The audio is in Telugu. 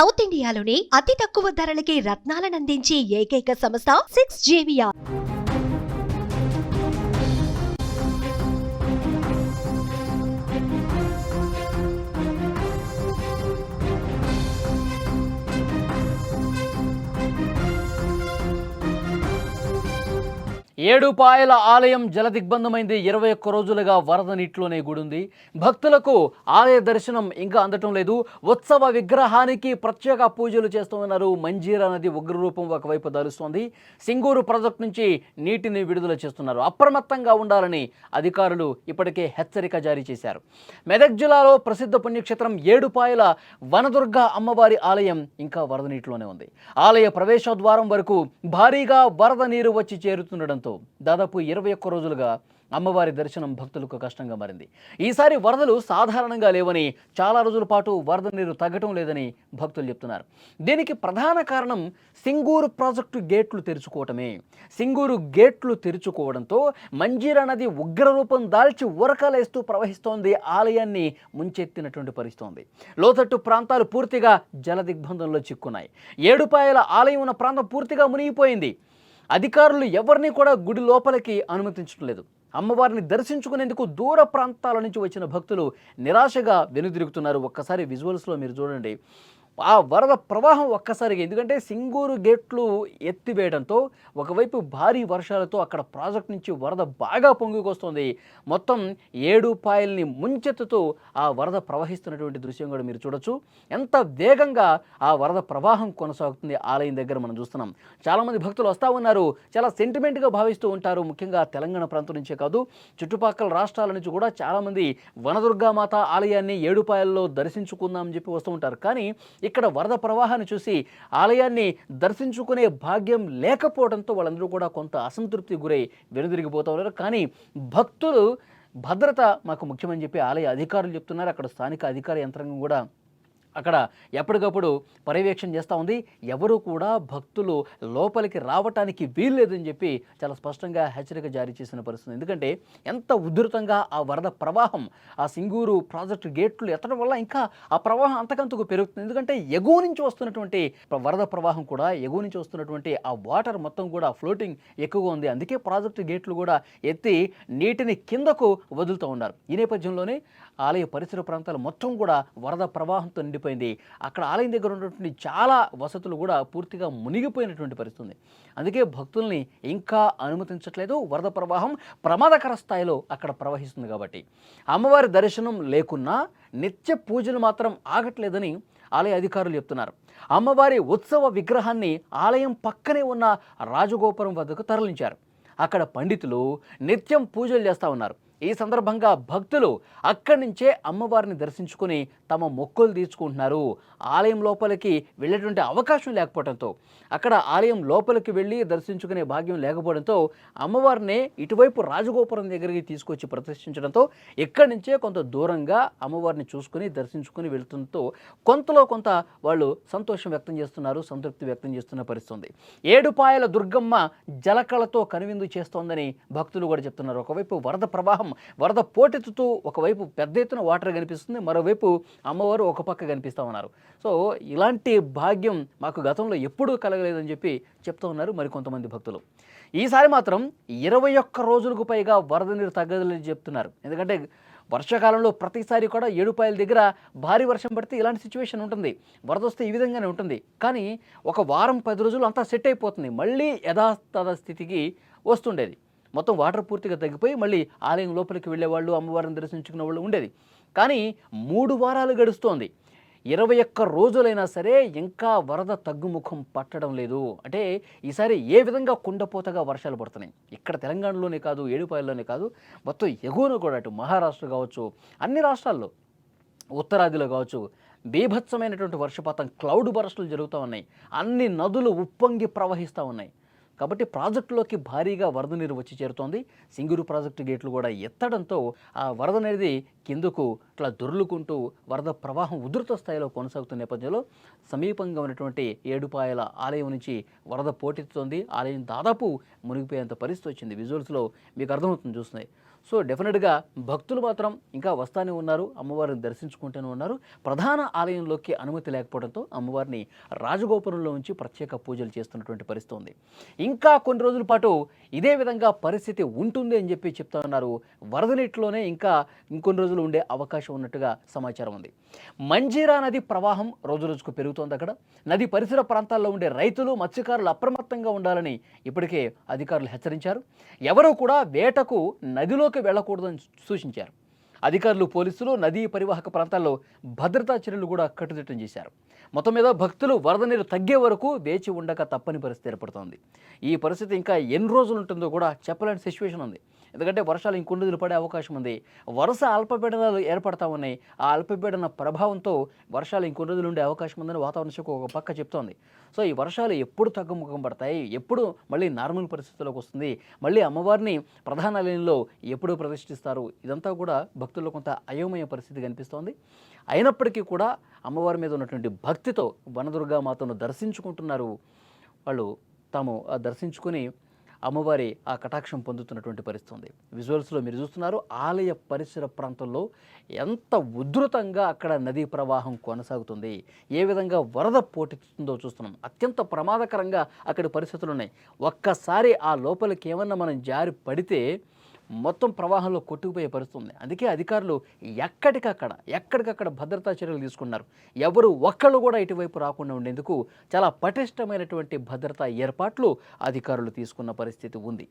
సౌత్ ఇండియాలోని అతి తక్కువ ధరలకి రత్నాలనందించే ఏకైక సంస్థ 6JVR. ఏడుపాయల ఆలయం జలదిగ్బంధమైంది. 21 రోజులుగా వరద నీటిలోనే గుడుంది. భక్తులకు ఆలయ దర్శనం ఇంకా అందటం లేదు. ఉత్సవ విగ్రహానికి ప్రత్యేక పూజలు చేస్తున్నారు. మంజీరా నది ఉగ్రరూపం ఒకవైపు దాలుస్తోంది. సింగూరు ప్రాజెక్టు నుంచి నీటిని విడుదల చేస్తున్నారు. అప్రమత్తంగా ఉండాలని అధికారులు ఇప్పటికే హెచ్చరిక జారీ చేశారు. మెదక్ జిల్లాలో ప్రసిద్ధ పుణ్యక్షేత్రం ఏడుపాయల వనదుర్గ అమ్మవారి ఆలయం ఇంకా వరద నీటిలోనే ఉంది. ఆలయ ప్రవేశ ద్వారం వరకు భారీగా వరద నీరు వచ్చి చేరుతుండటంతో దాదాపు 21 రోజులుగా అమ్మవారి దర్శనం భక్తులకు కష్టంగా మారింది. ఈసారి వరదలు సాధారణంగా లేవని, చాలా రోజుల పాటు వరద నీరు తగ్గటం లేదని భక్తులు చెప్తున్నారు. దీనికి ప్రధాన కారణం సింగూరు ప్రాజెక్టు గేట్లు తెరుచుకోవటమే. సింగూరు గేట్లు తెరుచుకోవడంతో మంజీరా నది ఉగ్రరూపం దాల్చి ఉరకలేస్తూ ప్రవహిస్తోంది. ఆలయాన్ని ముంచెత్తినటువంటి పరిస్థితి. లోతట్టు ప్రాంతాలు పూర్తిగా జల దిగ్బంధంలో చిక్కున్నాయి. ఏడుపాయల ఆలయం ఉన్న ప్రాంతం పూర్తిగా మునిగిపోయింది. అధికారులు ఎవరిని కూడా గుడి లోపలికి అనుమతించడం లేదు. అమ్మవారిని దర్శించుకునేందుకు దూర ప్రాంతాల నుంచి వచ్చిన భక్తులు నిరాశగా వెనుదిరుగుతున్నారు. ఒక్కసారి విజువల్స్లో మీరు చూడండి. ఆ వరద ప్రవాహం ఒక్కసారిగా, ఎందుకంటే సింగూరు గేట్లు ఎత్తివేయడంతో ఒకవైపు భారీ వర్షాలతో అక్కడ ప్రాజెక్ట్ నుంచి వరద బాగా పొంగుకొస్తుంది. మొత్తం ఏడుపాయల్ని ముంచెత్తుతూ ఆ వరద ప్రవహిస్తున్నటువంటి దృశ్యం కూడా మీరు చూడొచ్చు. ఎంత వేగంగా ఆ వరద ప్రవాహం కొనసాగుతుంది ఆలయం దగ్గర మనం చూస్తున్నాం. చాలామంది భక్తులు వస్తూ ఉన్నారు. చాలా సెంటిమెంట్గా భావిస్తూ ఉంటారు. ముఖ్యంగా తెలంగాణ ప్రాంతం నుంచే కాదు, చుట్టుపక్కల రాష్ట్రాల నుంచి కూడా చాలామంది వనదుర్గామాత ఆలయాన్ని ఏడుపాయల్లో దర్శించుకుందామని చెప్పి వస్తూ ఉంటారు. కానీ ఇక్కడ వరద ప్రవాహాన్ని చూసి ఆలయాన్ని దర్శించుకునే భాగ్యం లేకపోవడంతో వాళ్ళందరూ కూడా కొంత అసంతృప్తి గురై వెనుదిరిగిపోతూ ఉన్నారు. కానీ భక్తులు భద్రత మాకు ముఖ్యమని చెప్పి ఆలయ అధికారులు చెప్తున్నారు. అక్కడ స్థానిక అధికార యంత్రాంగం కూడా అక్కడ ఎప్పటికప్పుడు పర్యవేక్షణ చేస్తూ ఉంది. ఎవరు కూడా భక్తులు లోపలికి రావటానికి వీల్లేదని చెప్పి చాలా స్పష్టంగా హెచ్చరిక జారీ చేసిన పరిస్థితి. ఎందుకంటే ఎంత ఉధృతంగా ఆ వరద ప్రవాహం ఆ సింగూరు ప్రాజెక్టు గేట్లు ఎత్తడం వల్ల ఇంకా ఆ ప్రవాహం అంతకంతకు పెరుగుతుంది. ఎందుకంటే ఎగువ నుంచి వస్తున్నటువంటి వరద ప్రవాహం కూడా, ఎగువ నుంచి వస్తున్నటువంటి ఆ వాటర్ మొత్తం కూడా ఫ్లోటింగ్ ఎక్కువగా ఉంది. అందుకే ప్రాజెక్టు గేట్లు కూడా ఎత్తి నీటిని కిందకు వదులుతూ ఉన్నారు. ఈ నేపథ్యంలోనే ఆలయ పరిసర ప్రాంతాలు మొత్తం కూడా వరద ప్రవాహంతో నిండిపోయింది. అక్కడ ఆలయం దగ్గర ఉన్నటువంటి చాలా వసతులు కూడా పూర్తిగా మునిగిపోయినటువంటి పరిస్థితి. అందుకే భక్తుల్ని ఇంకా అనుమతించట్లేదు. వరద ప్రవాహం ప్రమాదకర స్థాయిలో అక్కడ ప్రవహిస్తుంది కాబట్టి అమ్మవారి దర్శనం లేకున్నా నిత్య పూజలు మాత్రం ఆగట్లేదని ఆలయ అధికారులు చెప్తున్నారు. అమ్మవారి ఉత్సవ విగ్రహాన్ని ఆలయం పక్కనే ఉన్న రాజగోపురం వద్దకు తరలించారు. అక్కడ పండితులు నిత్యం పూజలు చేస్తూ ఉన్నారు. ఈ సందర్భంగా భక్తులు అక్కడి నుంచే అమ్మవారిని దర్శించుకుని తమ మొక్కులు తీర్చుకుంటున్నారు. ఆలయం లోపలికి వెళ్ళేటువంటి అవకాశం లేకపోవడంతో, అక్కడ ఆలయం లోపలికి వెళ్ళి దర్శించుకునే భాగ్యం లేకపోవడంతో అమ్మవారిని ఇటువైపు రాజగోపురం దగ్గరికి తీసుకొచ్చి ప్రతిష్ఠించడంతో ఇక్కడి నుంచే కొంత దూరంగా అమ్మవారిని చూసుకుని దర్శించుకుని వెళ్తుండటంతో కొంతలో కొంత వాళ్ళు సంతోషం వ్యక్తం చేస్తున్నారు, సంతృప్తి వ్యక్తం చేస్తున్న పరిస్థితి. ఏడుపాయల దుర్గమ్మ జలకళతో కనువిందు చేస్తోందని భక్తులు కూడా చెప్తున్నారు. ఒకవైపు వరద ప్రవాహం, వరద పోటెత్తుతూ ఒకవైపు పెద్ద ఎత్తున వాటర్ కనిపిస్తుంది, మరోవైపు అమ్మవారు ఒక పక్క కనిపిస్తూ ఉన్నారు. సో ఇలాంటి భాగ్యం మాకు గతంలో ఎప్పుడూ కలగలేదని చెప్పి చెప్తూ ఉన్నారు మరికొంతమంది భక్తులు. ఈసారి మాత్రం 21 రోజులకు పైగా వరద నీరు తగ్గదని చెప్తున్నారు. ఎందుకంటే వర్షాకాలంలో ప్రతిసారి కూడా ఏడుపాయల దగ్గర భారీ వర్షం పడితే ఇలాంటి సిచ్యువేషన్ ఉంటుంది. వరద వస్తే ఈ విధంగానే ఉంటుంది. కానీ ఒక వారం 10 రోజులు అంతా సెట్ అయిపోతుంది. మళ్ళీ యథాతథ స్థితికి వస్తుండేది. మొత్తం వాటర్ పూర్తిగా తగ్గిపోయి మళ్ళీ ఆలయం లోపలికి వెళ్ళేవాళ్ళు, అమ్మవారిని దర్శించుకునే వాళ్ళు ఉండేది. కానీ 3 వారాలు గడుస్తోంది. 21 రోజులైనా సరే ఇంకా వరద తగ్గుముఖం పట్టడం లేదు. అంటే ఈసారి ఏ విధంగా కుండపోతగా వర్షాలు పడుతున్నాయి. ఇక్కడ తెలంగాణలోనే కాదు, ఏడుపాయల్లోనే కాదు, మొత్తం ఎగువను కూడా అటు మహారాష్ట్ర కావచ్చు, అన్ని రాష్ట్రాల్లో, ఉత్తరాదిలో కావచ్చు, బీభత్సమైనటువంటి వర్షపాతం, క్లౌడ్ బరస్టులు జరుగుతూ ఉన్నాయి. అన్ని నదులు ఉప్పొంగి ప్రవహిస్తూ ఉన్నాయి. కాబట్టి ప్రాజెక్టులోకి భారీగా వరద నీరు వచ్చి చేరుతోంది. సింగూరు ప్రాజెక్టు గేట్లు కూడా ఎత్తడంతో ఆ వరద అనేది కిందకు ఇట్లా దొర్లుకుంటూ వరద ప్రవాహం ఉధృత స్థాయిలో కొనసాగుతున్న నేపథ్యంలో సమీపంగా ఉన్నటువంటి ఏడుపాయల ఆలయం నుంచి వరద పోటెత్తుతోంది. ఆలయం దాదాపు మునిగిపోయేంత పరిస్థితి వచ్చింది. విజువల్స్లో మీకు అర్థమవుతుంది చూస్తున్నాయి. సో డెఫినెట్గా భక్తులు మాత్రం ఇంకా వస్తానే ఉన్నారు, అమ్మవారిని దర్శించుకుంటూనే ఉన్నారు. ప్రధాన ఆలయంలోకి అనుమతి లేకపోవడంతో అమ్మవారిని రాజగోపురంలో ఉంచి ప్రత్యేక పూజలు చేస్తున్నటువంటి పరిస్థితి ఉంది. ఇంకా కొన్ని రోజుల పాటు ఇదే విధంగా పరిస్థితి ఉంటుంది అని చెప్పి చెప్తా ఉన్నారు. వరద నీటిలోనే ఇంకా ఇంకొన్ని రోజులు ఉండే అవకాశం ఉన్నట్టుగా సమాచారం ఉంది. మంజీరా నది ప్రవాహం రోజు రోజుకు పెరుగుతోంది. అక్కడ నది పరిసర ప్రాంతాల్లో ఉండే రైతులు, మత్స్యకారులు అప్రమత్తంగా ఉండాలని ఇప్పటికే అధికారులు హెచ్చరించారు. ఎవరూ కూడా వేటకు నదిలోకి వెళ్ళకూడదని సూచించారు. అధికారులు, పోలీసులు నదీ పరివాహక ప్రాంతాల్లో భద్రతా చర్యలు కూడా కట్టుదిట్టం చేశారు. మొత్తం మీద భక్తులు వరద నీరు తగ్గే వరకు వేచి ఉండక తప్పని పరిస్థితి ఏర్పడుతోంది. ఈ పరిస్థితి ఇంకా ఎన్ని రోజులు ఉంటుందో కూడా చెప్పలేని సిచ్యువేషన్ ఉంది. ఎందుకంటే వర్షాలు ఇంకొన్ని రోజులు పడే అవకాశం ఉంది. వరుస అల్పపీడనాలు ఏర్పడతా ఉన్నాయి. ఆ అల్పపీడన ప్రభావంతో వర్షాలు ఇంకొన్ని రోజులు ఉండే అవకాశం ఉందని వాతావరణ శాఖ ఒక పక్క చెప్తోంది. సో ఈ వర్షాలు ఎప్పుడు తగ్గుముఖం పడతాయి, ఎప్పుడు మళ్ళీ నార్మల్ పరిస్థితుల్లోకి వస్తుంది, మళ్ళీ అమ్మవారిని ప్రధాన ఆలయంలో ఎప్పుడు ప్రతిష్ఠిస్తారు, ఇదంతా కూడా భక్తుల్లో కొంత అయోమయ పరిస్థితి కనిపిస్తోంది. అయినప్పటికీ కూడా అమ్మవారి మీద ఉన్నటువంటి భక్తితో వనదుర్గామాతను దర్శించుకుంటున్నారు. వాళ్ళు తాము దర్శించుకొని అమ్మవారి ఆ కటాక్షం పొందుతున్నటువంటి పరిస్థితి ఉంది. విజువల్స్లో మీరు చూస్తున్నారు, ఆలయ పరిసర ప్రాంతంలో ఎంత ఉధృతంగా అక్కడ నదీ ప్రవాహం కొనసాగుతుంది, ఏ విధంగా వరద పోటెత్తుతుందో చూస్తున్నాం. అత్యంత ప్రమాదకరంగా అక్కడి పరిస్థితులు ఉన్నాయి. ఒక్కసారి ఆ లోపలికి ఏమన్నా మనం జారి మొత్తం ప్రవాహంలో కొట్టుకుపోయే పరిస్థితి ఉంది. అందుకే అధికారులు ఎక్కడికక్కడ భద్రతా చర్యలు తీసుకున్నారు. ఎవరు ఒక్కళ్ళు కూడా ఇటువైపు రాకుండా ఉండేందుకు చాలా పటిష్టమైనటువంటి భద్రతా ఏర్పాట్లు అధికారులు తీసుకున్న పరిస్థితి ఉంది.